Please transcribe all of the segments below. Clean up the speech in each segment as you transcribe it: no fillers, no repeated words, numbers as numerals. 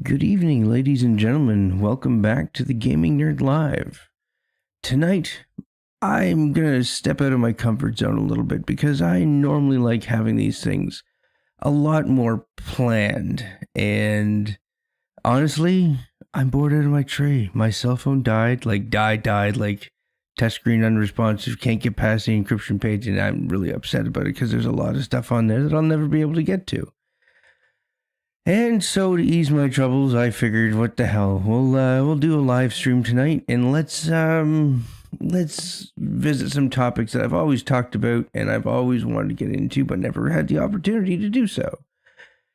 Good evening, ladies and gentlemen. Welcome back to the Gaming Nerd Live. Tonight, I'm going to step out of my comfort zone a little bit because I normally like having these things a lot more planned. And honestly, I'm bored out of my tree. My cell phone died, like touch screen unresponsive, can't get past the encryption page, and I'm really upset about it because there's a lot of stuff on there that I'll never be able to get to. And so to ease my troubles, I figured, what the hell, we'll do a live stream tonight, and let's visit some topics that I've always talked about and I've always wanted to get into, but never had the opportunity to do so.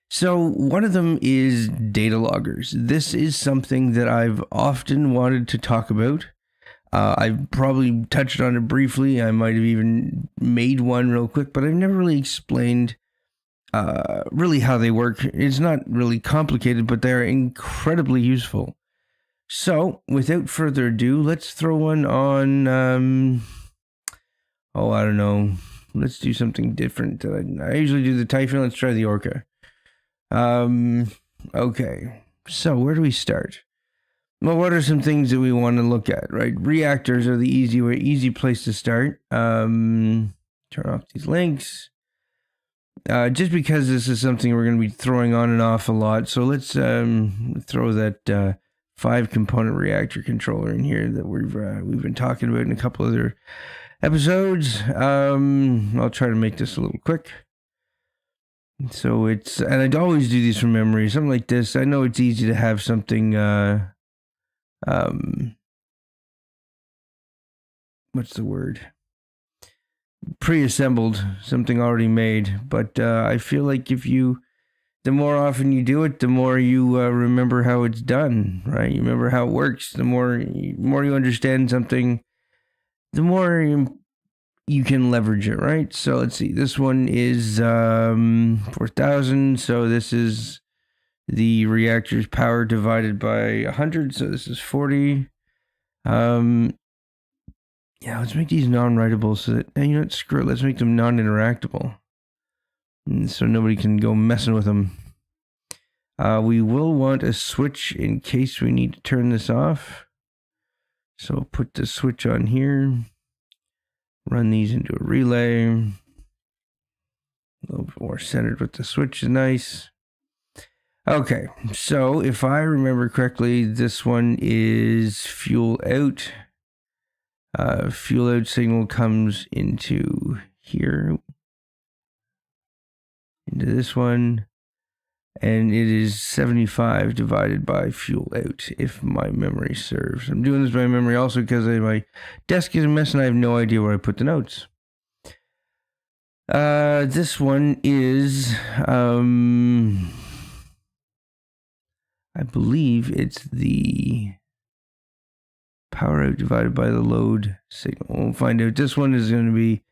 So one of them is Dataloggers. This is something that I've often wanted to talk about. I've probably touched on it briefly. I might have even made one real quick, but I've never really explained really how they work. It's not really complicated, but they're incredibly useful. So, without further ado, let's throw one on, I don't know. Let's do something different. I usually do the Typhoon. Let's try the Orca. Okay. So, where do we start? Well, what are some things that we want to look at, right? Reactors are the easy place to start. Turn off these links. Just because this is something we're going to be throwing on and off a lot, so let's throw that 5-component reactor controller in here that we've been talking about in a couple other episodes. I'll try to make this a little quick. So and I'd always do these from memory, something like this. I know it's easy to have something. What's the word? Pre-assembled, something already made, but I feel like the more often you do it, the more you remember how it's done, right? You remember how it works. The more you understand something, the more you can leverage it, right? So let's see. This one is 4,000. So this is the reactor's power divided by 100. So this is 40. Yeah, let's make these non-writable so that, you know what, screw it, let's make them non-interactable. So nobody can go messing with them. We will want a switch in case we need to turn this off. So we'll put the switch on here. Run these into a relay. A little bit more centered with the switch is nice. Okay, so if I remember correctly, this one is fuel out. Fuel out signal comes into here, into this one, and it is 75 divided by fuel out, if my memory serves. I'm doing this by memory also because my desk is a mess and I have no idea where I put the notes. This one is, I believe it's the power out divided by the load signal. We'll find out. This one is going to be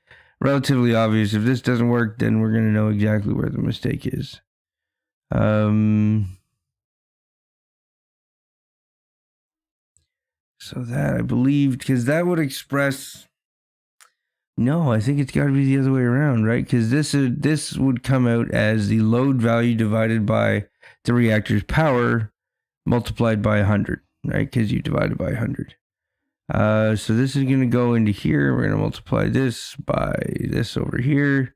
relatively obvious. If this doesn't work, then we're going to know exactly where the mistake is. So that, I believe, because that would express... No, I think it's got to be the other way around, right? Because this would come out as the load value divided by the reactor's power multiplied by 100, right? Because you divide it by 100. So this is going to go into here. We're going to multiply this by this over here,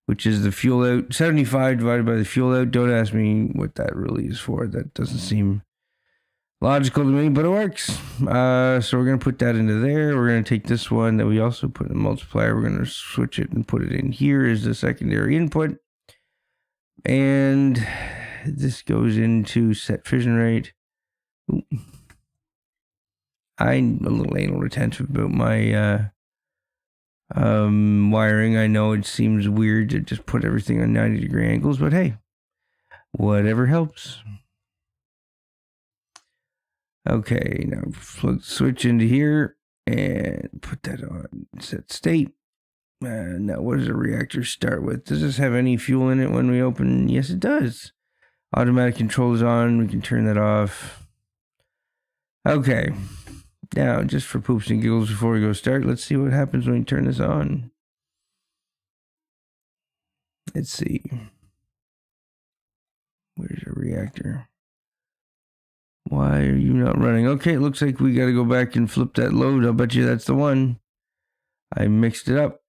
which is the fuel out. 75 divided by the fuel out. Don't ask me what that really is for. That doesn't seem logical to me, but it works. So we're going to put that into there. We're going to take this one that we also put in the multiplier. We're going to switch it and put it in here as the secondary input. And this goes into set fission rate. Ooh. I'm a little anal retentive about my wiring. I know it seems weird to just put everything on 90-degree angles, but hey, whatever helps. Okay, now switch into here and put that on set state. Now, what does a reactor start with? Does this have any fuel in it when we open? Yes, it does. Automatic control is on. We can turn that off. Okay. Now, just for poops and giggles before we go start, let's see what happens when we turn this on. Let's see. Where's your reactor? Why are you not running? Okay, it looks like we got to go back and flip that load. I'll bet you that's the one. I mixed it up.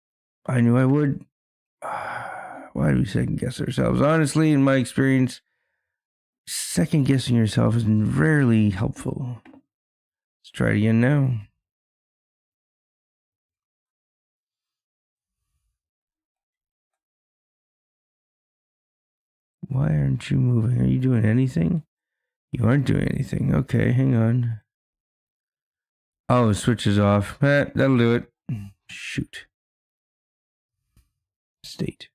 I knew I would. Why do we second guess ourselves? Honestly, in my experience, second guessing yourself is rarely helpful. Let's try it again now. Why aren't you moving? Are you doing anything? You aren't doing anything. Okay, hang on. Oh, the switch is off. That'll do it. Shoot. State.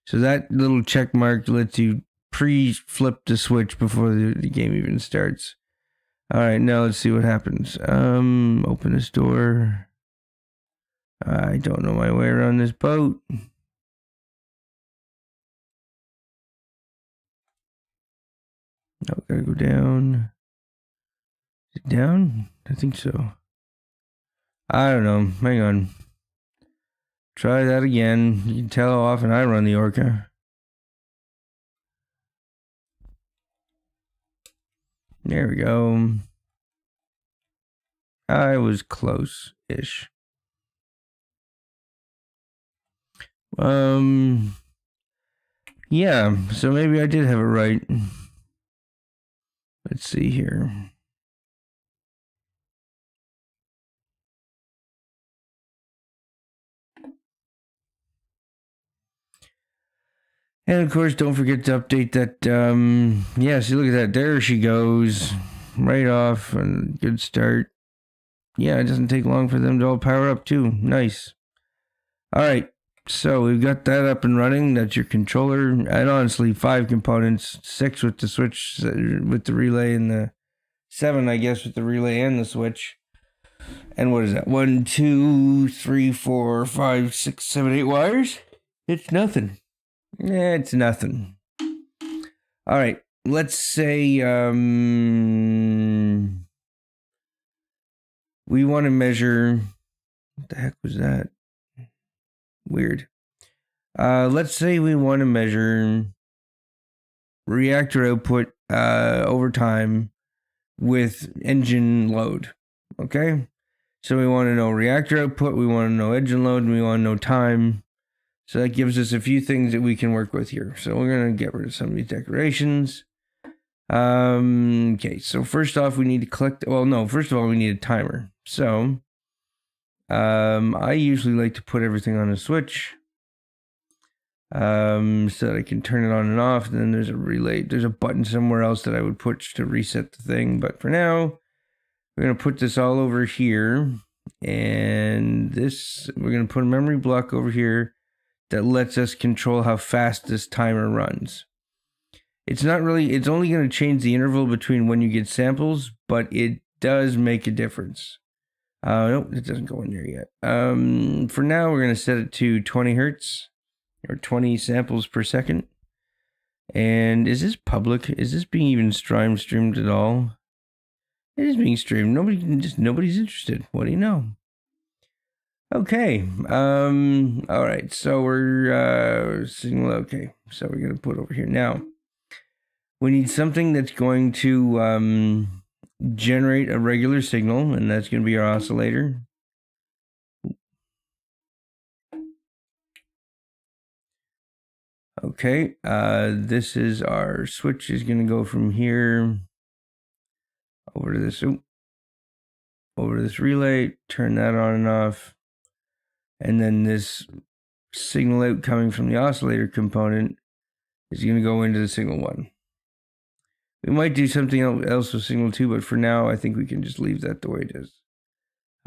So that little check mark lets you pre-flip the switch before the game even starts. All right, now let's see what happens. Open this door. I don't know my way around this boat. Oh, gotta go down. Is it down? I think so. I don't know. Hang on. Try that again. You can tell how often I run the Orca. There we go. I was close-ish. Yeah, so maybe I did have it right. Let's see here. And of course, don't forget to update that. Yeah, see, look at that. There she goes. Right off. And good start. Yeah, it doesn't take long for them to all power up, too. Nice. All right. So we've got that up and running. That's your controller. And honestly, 5 components. 6 with the switch, with the relay, and the 7, I guess, with the relay and the switch. And what is that? 1, 2, 3, 4, 5, 6, 7, 8 wires? It's nothing. It's nothing. All right. Let's say we want to measure. What the heck was that? Weird. Let's say we want to measure reactor output over time with engine load. Okay? So we want to know reactor output, we want to know engine load, and we want to know time. So that gives us a few things that we can work with here. So we're going to get rid of some of these decorations. Okay, so first off, we need to collect. Well, no, first of all, we need a timer. So I usually like to put everything on a switch so that I can turn it on and off. And then there's a relay. There's a button somewhere else that I would push to reset the thing. But for now, we're going to put this all over here. And this, we're going to put a memory block over here that lets us control how fast this timer runs. It's not really, it's only going to change the interval between when you get samples, but it does make a difference. Nope, it doesn't go in there yet. For now, we're going to set it to 20 hertz or 20 samples per second. And is this public? Is this being even streamed at all? It is being streamed. Nobody's interested. What do you know? Okay. All right. So we're signal. Okay. So we're gonna put over here now. We need something that's going to generate a regular signal, and that's going to be our oscillator. Okay. This is our switch. Is going to go from here over to this. Over to this relay. Turn that on and off. And then this signal out coming from the oscillator component is going to go into the signal 1. We might do something else with signal 2, but for now, I think we can just leave that the way it is.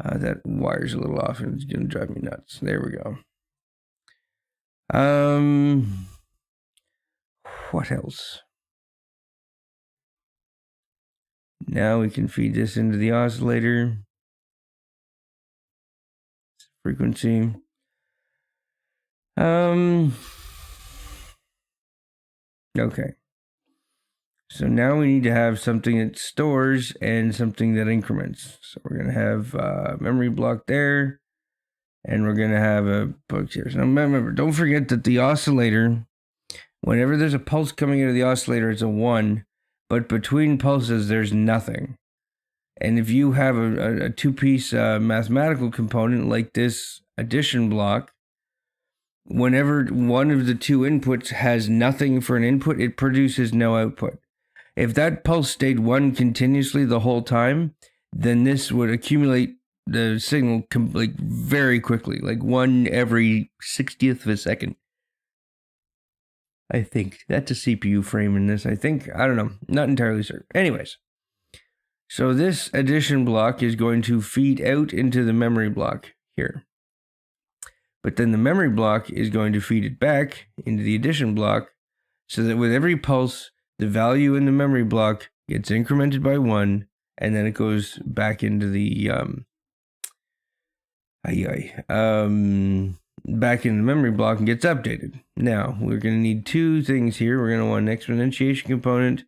That wire's a little off and it's going to drive me nuts. There we go. What else? Now we can feed this into the oscillator. Frequency. Okay. So now we need to have something that stores and something that increments. So we're going to have a memory block there. And we're going to have a box here. So remember, don't forget that the oscillator, whenever there's a pulse coming out of the oscillator, it's a 1. but between pulses, there's nothing. And if you have a two-piece mathematical component like this addition block, whenever one of the two inputs has nothing for an input, it produces no output. If that pulse stayed 1 continuously the whole time, then this would accumulate the signal like very quickly, like 1 every 60th of a second. I think that's a CPU frame in this. I don't know, not entirely certain. Anyways, so this addition block is going to feed out into the memory block here. But then the memory block is going to feed it back into the addition block, so that with every pulse, the value in the memory block gets incremented by 1, and then it goes back into the back in the memory block and gets updated. Now, we're going to need two things here. We're going to want an exponentiation component,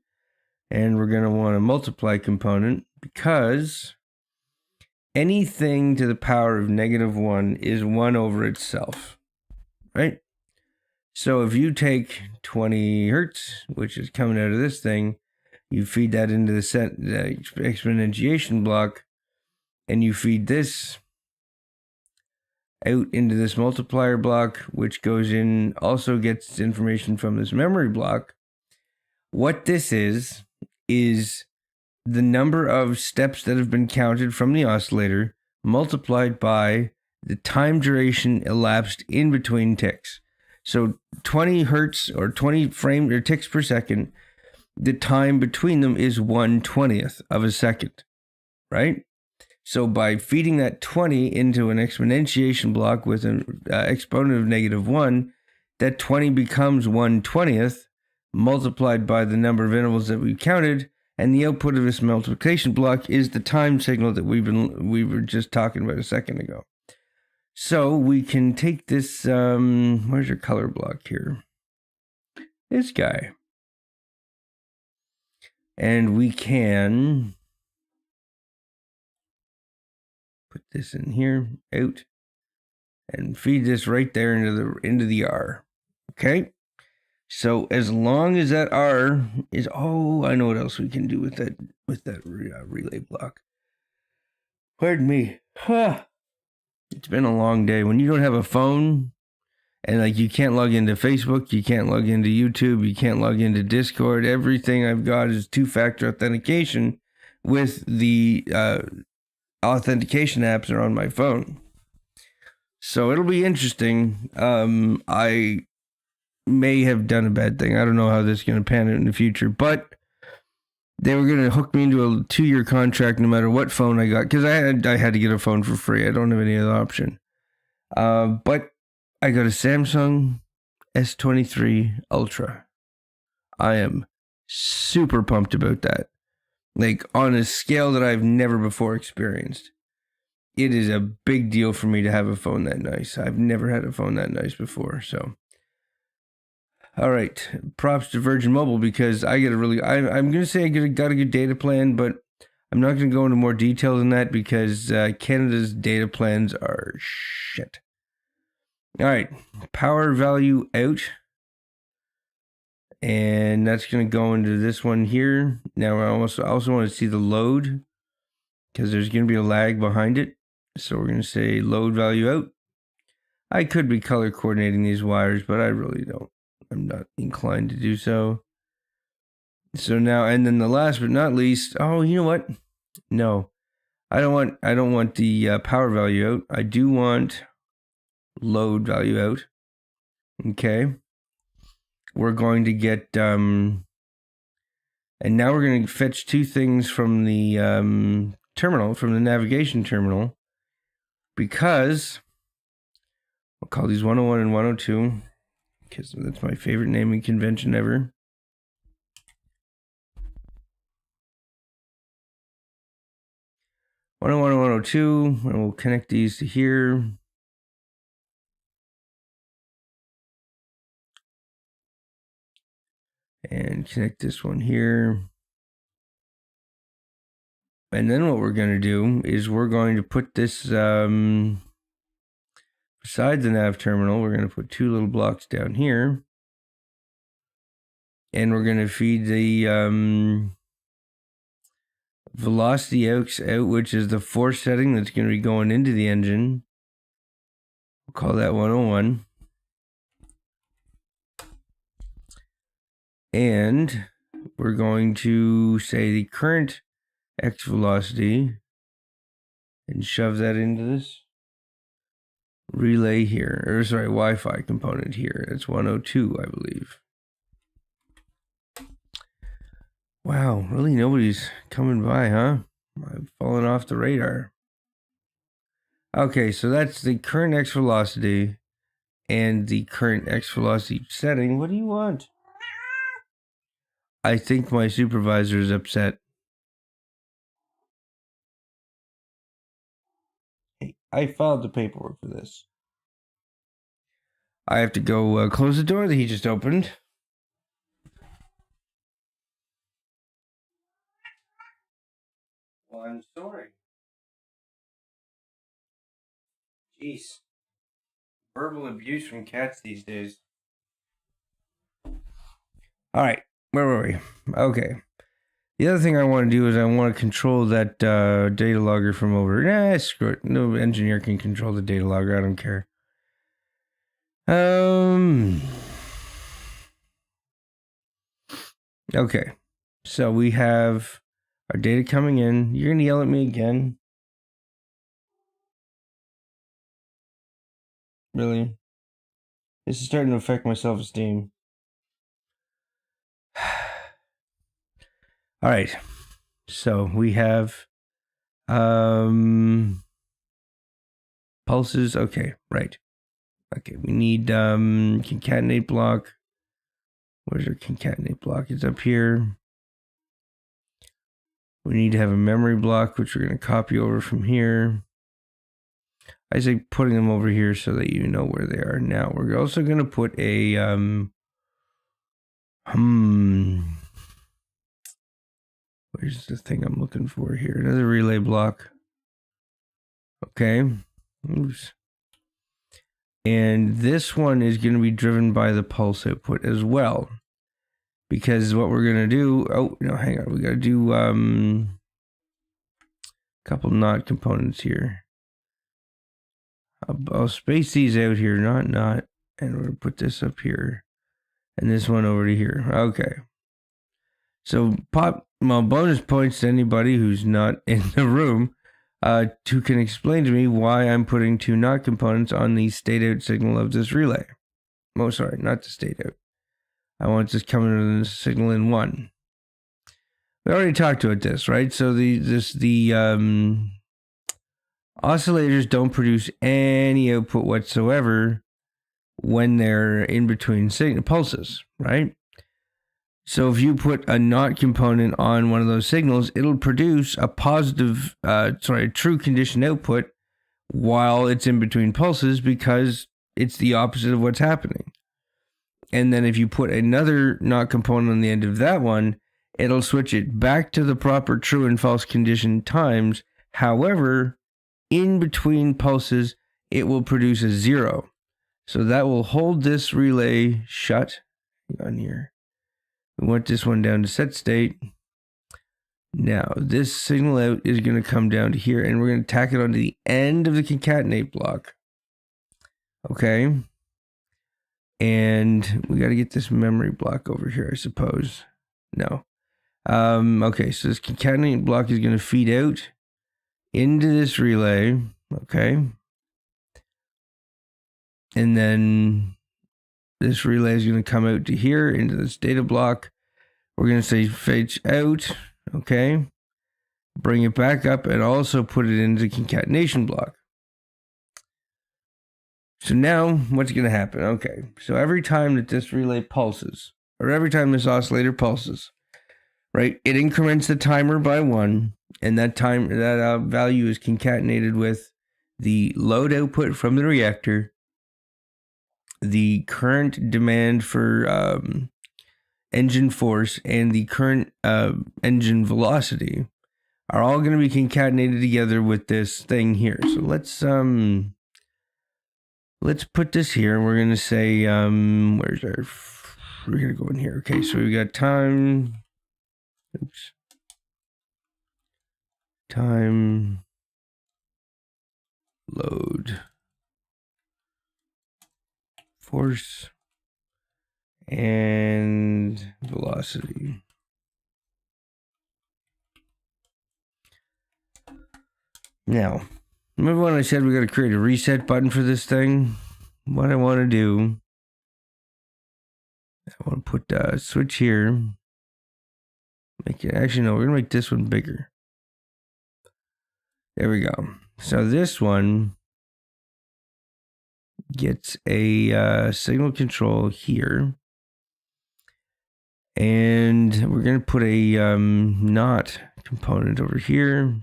and we're going to want a multiply component, because anything to the power of -1 is 1 over itself, right? So if you take 20 hertz, which is coming out of this thing, you feed that into the exponentiation block, and you feed this out into this multiplier block, which goes in, also gets information from this memory block. What this is the number of steps that have been counted from the oscillator multiplied by the time duration elapsed in between ticks. So 20 hertz or 20 frames or ticks per second, the time between them is 1/20th of a second, right? So by feeding that 20 into an exponentiation block with an exponent of -1, that 20 becomes 1/20th multiplied by the number of intervals that we counted, and the output of this multiplication block is the time signal that we were just talking about a second ago. So we can take this, where's your color block here? This guy. And we can put this in here, out, and feed this right there into the R. Okay? So as long as that R is, I know what else we can do with that relay block. Pardon me. It's been a long day. When you don't have a phone and like you can't log into Facebook, you can't log into YouTube, you can't log into Discord, everything I've got is two-factor authentication with the authentication apps are on my phone. So it'll be interesting. I may have done a bad thing. I don't know how this is going to pan out in the future, but they were going to hook me into a 2-year contract no matter what phone I got, because I had to get a phone for free. I don't have any other option. But I got a Samsung S23 Ultra. I am super pumped about that. Like on a scale that I've never before experienced. It is a big deal for me to have a phone that nice. I've never had a phone that nice before, so. All right, props to Virgin Mobile, because I get a really, I'm going to say I got a good data plan, but I'm not going to go into more detail than that because Canada's data plans are shit. All right, power value out. And that's going to go into this one here. Now I also want to see the load, because there's going to be a lag behind it. So we're going to say load value out. I could be color coordinating these wires, but I really don't. I'm not inclined to do so. So now, and then the last but not least, you know what? No, I don't want the power value out. I do want load value out. Okay. We're going to get, and now we're going to fetch two things from the terminal, from the navigation terminal, because I'll call these 101 and 102. Because that's my favorite naming convention ever. And 102, and we'll connect these to here. And connect this one here. And then what we're going to do is we're going to put this beside the nav terminal. We're going to put two little blocks down here. and we're going to feed the velocity out, which is the force setting that's going to be going into the engine. We'll call that 101. And we're going to say the current x velocity and shove that into this relay here, or sorry, Wi-Fi component here. It's 102, I believe. Wow, really nobody's coming by, huh? I've fallen off the radar. Okay, so that's the current x velocity and the current x velocity setting. What do you want? I think my supervisor is upset. Hey, I filed the paperwork for this. I have to go close the door that he just opened. Well, I'm sorry. Jeez. Verbal abuse from cats these days. Alright, where were we? Okay. The other thing I want to do is I want to control that data logger from over. Nah, screw it. No engineer can control the data logger. I don't care. Okay. So we have our data coming in. You're going to yell at me again? Really? This is starting to affect my self-esteem. All right. So we have pulses. Okay, right. Okay, we need concatenate block. Where's our concatenate block? It's up here. We need to have a memory block, which we're going to copy over from here. I say putting them over here so that you know where they are. Now we're also going to put a where's the thing I'm looking for here? Another relay block. Okay. Oops. And this one is going to be driven by the pulse output as well. Because what we're going to do... Oh, no, hang on. We got to do a couple not components here. I'll space these out here. Not. And we're going to put this up here. And this one over to here. Okay. So, bonus points to anybody who's not in the room who can explain to me why I'm putting two not components on the state out signal of this relay. Oh, sorry, not the state out. I want this coming in the signal in 1. We already talked about this, right? So the oscillators don't produce any output whatsoever when they're in between pulses, right? So if you put a not component on one of those signals, it'll produce a positive, true condition output while it's in between pulses because it's the opposite of what's happening. And then if you put another not component on the end of that one, it'll switch it back to the proper true and false condition times. However, in between pulses, it will produce a 0. So that will hold this relay shut. Hang on here. We want this one down to set state. Now, this signal out is going to come down to here, and we're going to tack it onto the end of the concatenate block. Okay. And we got to get this memory block over here, I suppose. No. Okay, so this concatenate block is going to feed out into this relay. Okay. And then this relay is going to come out to here into this data block. We're going to say fetch out. Okay. Bring it back up and also put it into the concatenation block. So now what's going to happen? Okay. So every time that this relay pulses, or every time this oscillator pulses, right, it increments the timer by 1, and that value is concatenated with the load output from the reactor, the current demand for engine force, and the current engine velocity are all going to be concatenated together with this thing here. So let's put this here. We're going to say where's our we're gonna go in here. Okay, so we got time. Oops. Time load force and velocity. Now, remember when I said we got to create a reset button for this thing? What I want to do, I want to put a switch here. Make it, actually, no, we're going to make this one bigger. There we go. So this one gets a signal control here. And we're going to put a not component over here.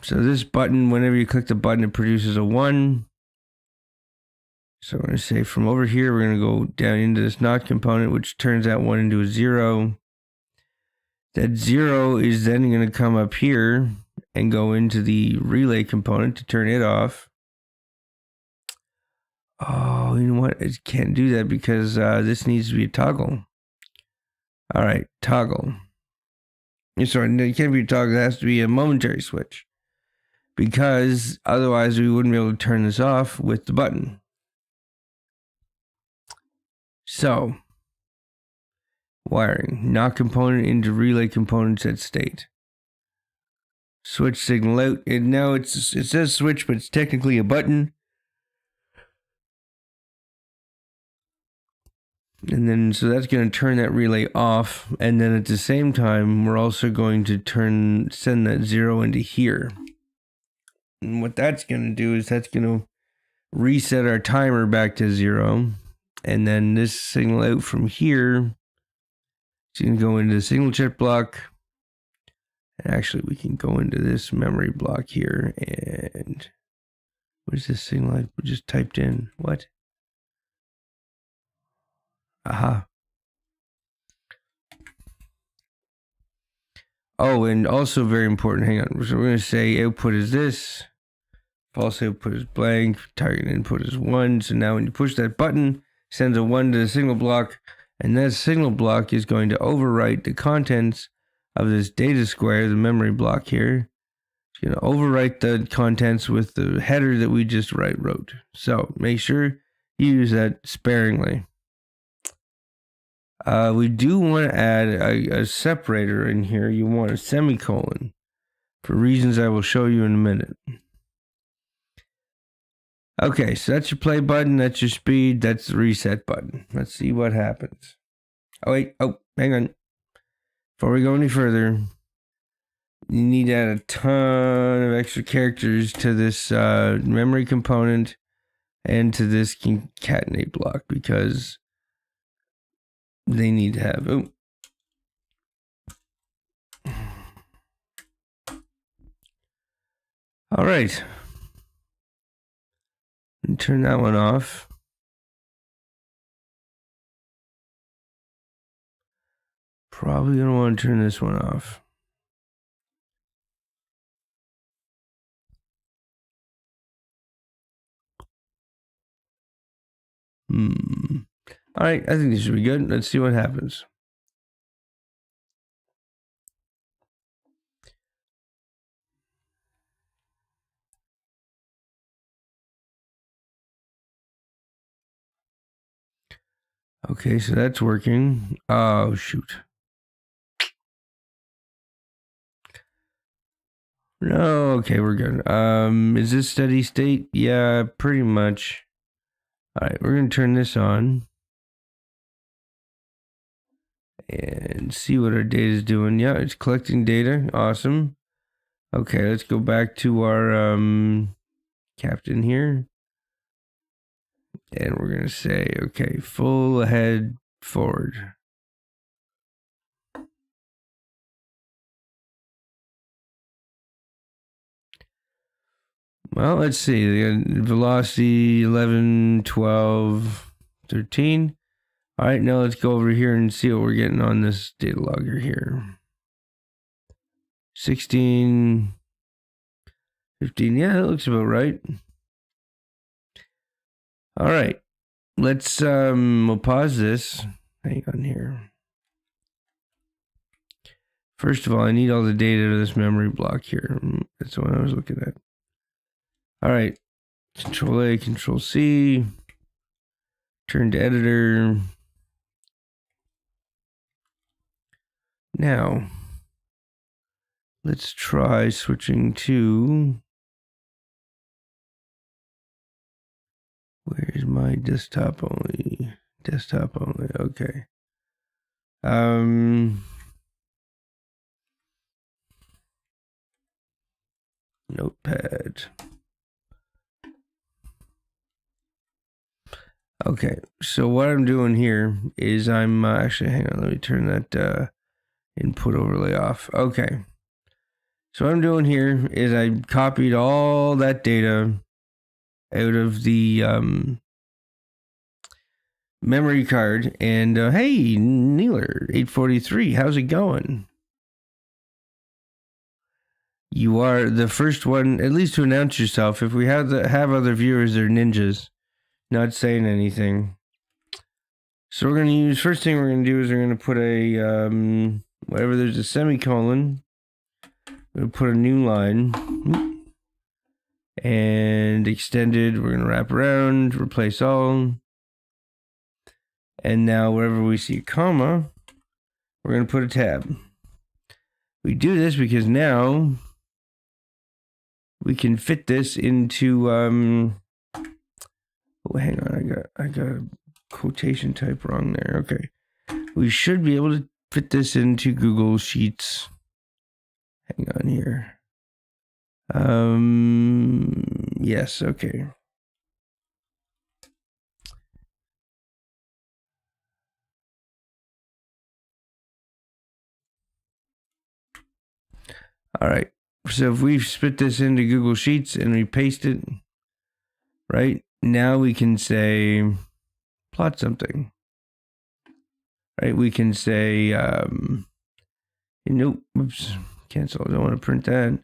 So this button, whenever you click the button, it produces a 1. So I'm going to say from over here, we're going to go down into this not component, which turns that 1 into a 0. That 0 is then going to come up here and go into the relay component to turn it off. Oh, you know what? It can't do that because this needs to be a toggle. All right, toggle. Sorry, it can't be a toggle. It has to be a momentary switch. Because otherwise we wouldn't be able to turn this off with the button. So, wiring, not component into relay component set state. Switch signal out. And now it says switch, but it's technically a button. And then, so that's going to turn that relay off. And then at the same time, we're also going to send that 0 into here. And what that's going to do is that's going to reset our timer back to 0. And then this signal out from here, it's going to go into the signal check block. And actually, we can go into this memory block here. And what is this signal I just typed in? What? Aha. Oh, and also very important, hang on. So we're going to say output is this. False output is blank. Target input is 1. So now when you push that button, it sends a 1 to the signal block. And that signal block is going to overwrite the contents of this data square, the memory block here. It's going to overwrite the contents with the header that we just wrote. So make sure you use that sparingly. We do want to add a separator in here. You want a semicolon for reasons I will show you in a minute. Okay, so that's your play button, that's your speed, that's the reset button. Let's see what happens. Oh, wait, hang on. Before we go any further, you need to add a ton of extra characters to this memory component and to this concatenate block because they need to have. All right. And turn that one off. Probably going to want to turn this one off. All right, I think this should be good. Let's see what happens. Okay, so that's working. Oh, shoot. No, okay, we're good. Is this steady state? Yeah, pretty much. All right, we're going to turn this on and see what our data is doing. Yeah, it's collecting data. Awesome. Okay, let's go back to our captain here. And we're going to say, okay, full ahead forward. Well, let's see. Velocity 11, 12, 13. All right, now let's go over here and see what we're getting on this data logger here. 16, 15. Yeah, that looks about right. All right. let's we'll pause this. Hang on here. First of all, I need all the data to this memory block here. That's the one I was looking at. All right, Control A, Control C. Turn to editor. Now, let's try switching to. Where's my desktop only? Desktop only. Okay. Notepad. Okay, so what I'm doing here is I'm actually, hang on, let me turn that input overlay off. Okay, so what I'm doing here is I copied all that data out of the memory card, and hey, Neeler 843, how's it going? You are the first one, at least to announce yourself. If we have other viewers, they're ninjas. Not saying anything. So we're going to use, first thing we're going to do is we're going to put a, wherever there's a semicolon, we're going to put a new line, and extended, we're going to wrap around, replace all, and now wherever we see a comma, we're going to put a tab. We do this because now we can fit this into, oh, hang on, I got a quotation type wrong there. Okay. We should be able to fit this into Google Sheets. Hang on here. Yes, okay. All right. So if we split this into Google Sheets and we paste it, right? Now we can say plot something. Right? We can say nope, oops, cancel. I don't want to print that.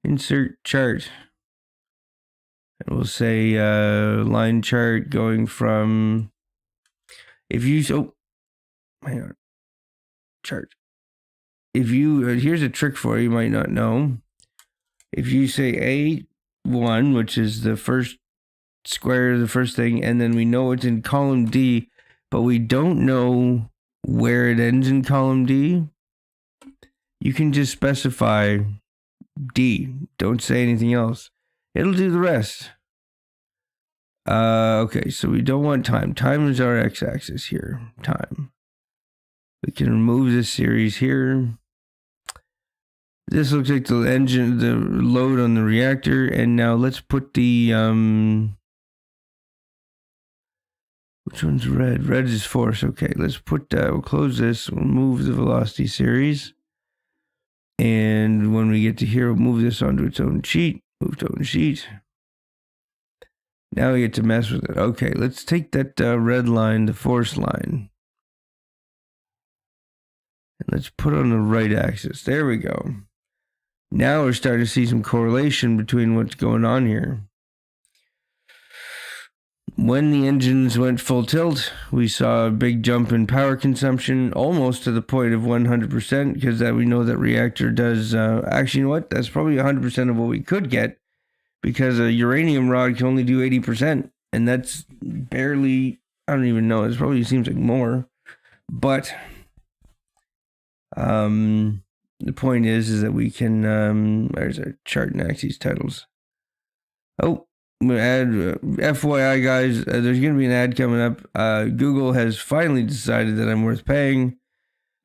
Insert chart. And we'll say line chart going from, if you, oh, hang on, chart. If you, here's a trick for you might not know. If you say A1, which is the first square, the first thing, and then we know it's in column D, but we don't know where it ends in column D, you can just specify D. Don't say anything else. It'll do the rest. Okay, so we don't want time. Time is our x-axis here. Time. We can remove this series here. This looks like the engine, the load on the reactor, and now let's put the which one's red? Red is force. Okay, let's put we'll close this. We'll move the velocity series, and when we get to here, we'll move this onto its own sheet. Move to own sheet. Now we get to mess with it. Okay, let's take that red line, the force line, and let's put on the right axis. There we go. Now we're starting to see some correlation between what's going on here. When the engines went full tilt, we saw a big jump in power consumption, almost to the point of 100%, because that we know that reactor does, actually, you know what? That's probably 100% of what we could get, because a uranium rod can only do 80%, and that's barely, I don't even know, it probably seems like more, but the point is that we can, there's our chart and axes titles. Oh, ad, FYI guys, there's going to be an ad coming up. Google has finally decided that I'm worth paying.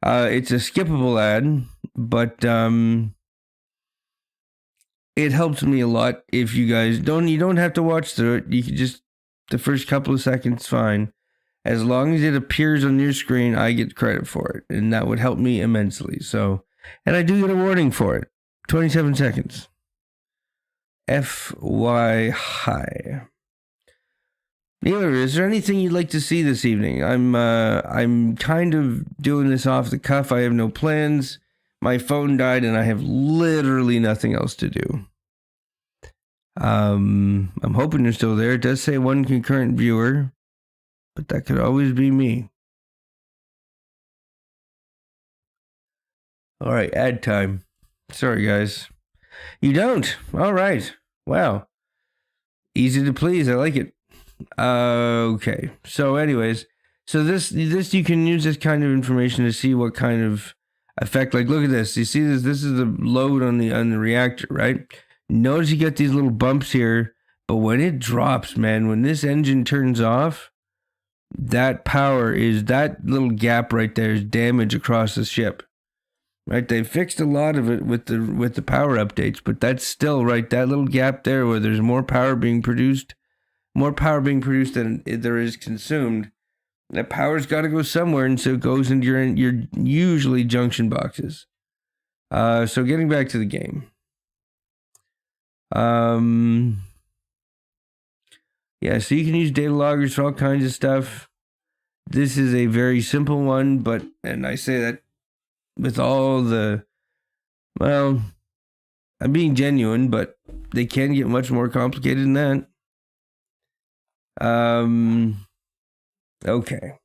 It's a skippable ad, but it helps me a lot if you guys you don't have to watch through it. You can just, the first couple of seconds, fine. As long as it appears on your screen, I get credit for it, and that would help me immensely. So, and I do get a warning for it. 27 seconds. FYI. Neeler, is there anything you'd like to see this evening? I'm kind of doing this off the cuff. I have no plans. My phone died, and I have literally nothing else to do. I'm hoping you're still there. It does say one concurrent viewer. but that could always be me. All right, ad time. Sorry, guys. You don't? All right. Wow. Easy to please. I like it. Okay. So, anyways, so this you can use this kind of information to see what kind of effect. Like, look at this. You see this? This is the load on the reactor, right? Notice you get these little bumps here, but when it drops, man, when this engine turns off, that little gap right there is damage across the ship. Right, they fixed a lot of it with the power updates, but that's still right. That little gap there, where there's more power being produced than there is consumed. That power's got to go somewhere, and so it goes into your usually junction boxes. So getting back to the game. Yeah, so you can use data loggers for all kinds of stuff. This is a very simple one, and I say that with all the, well, I'm being genuine, but they can get much more complicated than that. Okay.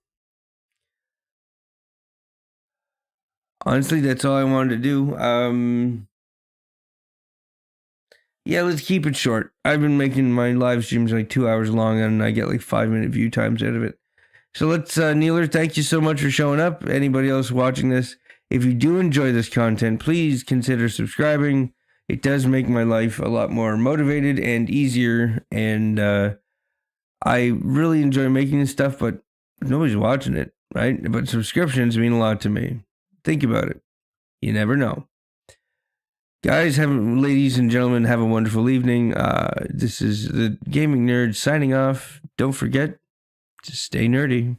Honestly, that's all I wanted to do. Yeah, let's keep it short. I've been making my live streams like 2 hours long, and I get like 5-minute view times out of it. So let's, Neeler, thank you so much for showing up. Anybody else watching this, if you do enjoy this content, please consider subscribing. It does make my life a lot more motivated and easier, and I really enjoy making this stuff, but nobody's watching it, right? But subscriptions mean a lot to me. Think about it. You never know. Guys, ladies and gentlemen, have a wonderful evening. This is the Gaming Nerd signing off. Don't forget to stay nerdy.